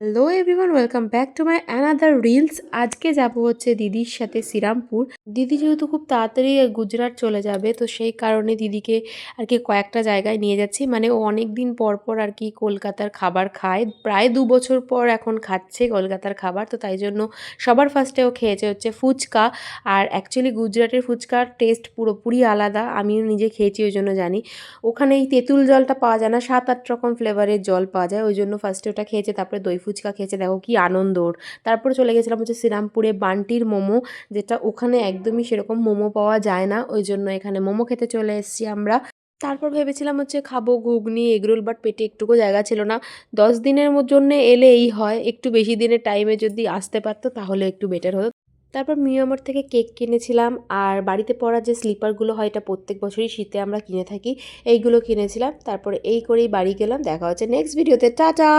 Hello everyone, welcome back to my another reels. আজকে যাব হচ্ছে দিদির সাথে শ্রীরামপুর। দিদি যেহেতু খুব তাড়াতাড়ি গুজরাট চলে যাবে, তো সেই কারণে দিদিকে আর কি কয়েকটা জায়গায় নিয়ে যাচ্ছি। মানে ও অনেক দিন পর পর আর কি কলকাতার খাবার খায়, প্রায় 2 বছর পর এখন খাচ্ছে কলকাতার খাবার। তো তাই জন্য সবার ফার্স্টে ও খেয়েছে হচ্ছে ফুচকা। আর অ্যাকচুয়ালি গুজরাটের ফুচকার টেস্ট পুরোপুরি আলাদা, আমিও নিজে খেয়েছি ওই জন্য জানি। ওখানে এই তেঁতুল জলটা পাওয়া যায় না, 7-8 রকম ফ্লেভারের জল পাওয়া যায়, ওই জন্য ফার্স্টে ওটা খেয়েছে, তারপরে দই ফুচকা খেয়েছে। দেখো কি আনন্দ ওর। তারপরে চলে গেছিলাম হচ্ছে শ্রীরামপুরে বান্টির মোমো, যেটা ওখানে একদমই সেরকম মোমো পাওয়া যায় না, ওই জন্য এখানে মোমো খেতে চলে এসেছি আমরা। তারপর ভেবেছিলাম হচ্ছে খাবো ঘুগনি এগরোল, বাট পেটে একটুকু জায়গা ছিল না। 10 দিনের জন্য এলে এই হয়, একটু বেশি দিনের টাইমে যদি আসতে পারতো তাহলে একটু বেটার হতো। তারপর মিয়ামর থেকে কেক কিনেছিলাম, আর বাড়িতে পরা যে স্লিপারগুলো হয়, এটা প্রত্যেক বছরই শীতে আমরা কিনে থাকি, এইগুলো কিনেছিলাম। তারপরে এই করেই বাড়ি গেলাম। দেখা হচ্ছে নেক্সট ভিডিওতে, টাটা।